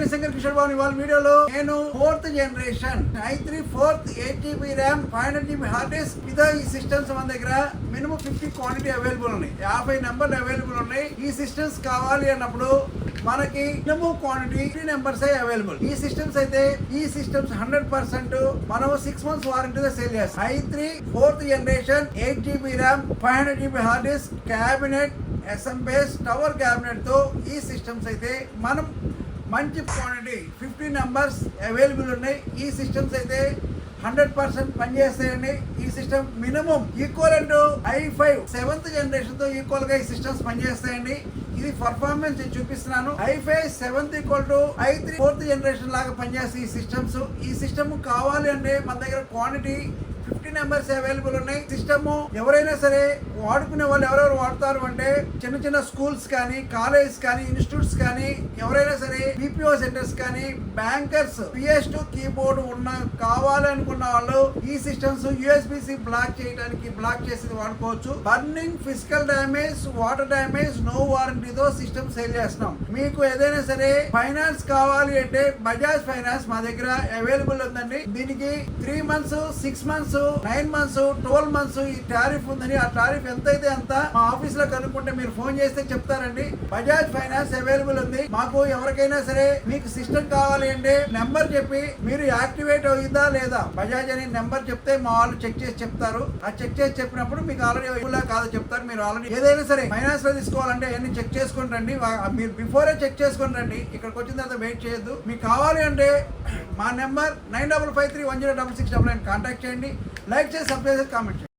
నేను శంకర్ కిషోర్ బాబు. ఇవాళ వీడియోలో నేను 4th generation i3 4th 8GB RAM 500GB hard disc ఇదో ఈ సిస్టమ్స్ మన దగ్గర మినిమం 50 క్వాంటిటీ అవైలబుల్ ఉన్నాయి, 50 నెంబర్లు అవైలబుల్ ఉన్నాయి. ఈ సిస్టమ్స్ కావాలి అన్నప్పుడు మనకి మినిమం క్వాంటిటీ 3 నెంబర్స్ అవైలబుల్. ఈ సిస్టమ్స్ అయితే ఈ సిస్టమ్స్ 100% మనం 6 months వారంటీగా సేల్ చేస్తాం. i3 4th generation 8GB RAM 500GB hard disk cabinet SM-బేస్ టవర్ క్యాబినెట్ తో ఈ సిస్టమ్స్ అయితే మనం మంచి క్వాంటిటీ 50 నెంబర్స్ అవైలబుల్ ఉన్నాయి. ఈ సిస్టమ్స్ అయితే 100% పనిచేస్తాయండి. ఈ సిస్టమ్ మినిమం ఈక్వల్ అంటూ i5 7th జనరేషన్ తో ఈక్వల్ గా ఈ సిస్టమ్స్ పనిచేస్తాయండి. ఇది పర్ఫార్మెన్స్ చూపిస్తున్నాను. i5 7th equal to i3 4th generation లాగా పనిచేస్తాయి ఈ సిస్టమ్స్. ఈ సిస్టమ్ కావాలి అంటే మన దగ్గర క్వాంటిటీ 50 నెంబర్స్ అవైలబుల్ ఉన్నాయి. సిస్టమ్ ఎవరైనా సరే వాడుకునే వాళ్ళు ఎవరెవరు వాడతారు అంటే చిన్న చిన్న స్కూల్స్ కానీ, కాలేజ్ కానీ, ఇన్స్టిట్యూట్స్ కానీ, ఎవరైనా సరే BPO సెంటర్స్ కానీ, బ్యాంకర్స్ PS2 కీబోర్డ్ ఉన్న కావాలనుకున్న వాళ్ళు ఈ సిస్టమ్స్ USB-C బ్లాక్ చేయడానికి బ్లాక్ చేసి వాడుకోవచ్చు. Burning, physical damage, water damage no వారంటీతో సిస్టమ్ సేల్ చేస్తున్నాం. మీకు ఏదైనా సరే ఫైనాన్స్ కావాలి అంటే బజాజ్ ఫైనాన్స్ మా దగ్గర అవైలబుల్ ఉందండి. దీనికి 3 months, 6 months, 9 months, 12 months ఈ టారిఫ్ ఉందని. ఆ టారిఫ్ ఎంత అయితే అంత మా ఆఫీస్ లో కనుక్కుంటే మీరు ఫోన్ చేస్తే చెప్తారండి. బజాజ్ ఫైనాన్స్ అవైలబుల్ ఉంది. మాకు ఎవరికైనా సరే మీకు సిస్టమ్ కావాలి అంటే నెంబర్ చెప్పి మీరు యాక్టివేట్ అయిందా లేదా బజాజ్ అని నెంబర్ చెప్తే మా వాళ్ళు చెక్ చేసి చెప్తారు. ఆ చెక్ చేసి చెప్పినప్పుడు మీకు ఆల్రెడీ కాదో చెప్తారు. మీరు ఆల్రెడీ ఏదైనా సరే ఫైనాన్స్ లో తీసుకోవాలంటే అన్ని చెక్ చేసుకుని రండి. మీరు బిఫోరే చెక్ చేసుకుని రండి. ఇక్కడికి వచ్చిన తర్వాత వెయిట్ చేయొద్దు. మీకు కావాలి అంటే మా నెంబర్ 9553106699 కాంటాక్ట్ చేయండి. లైక్ చేసి సబ్స్క్రైబ్ చేసి కామెంట్ చేయండి.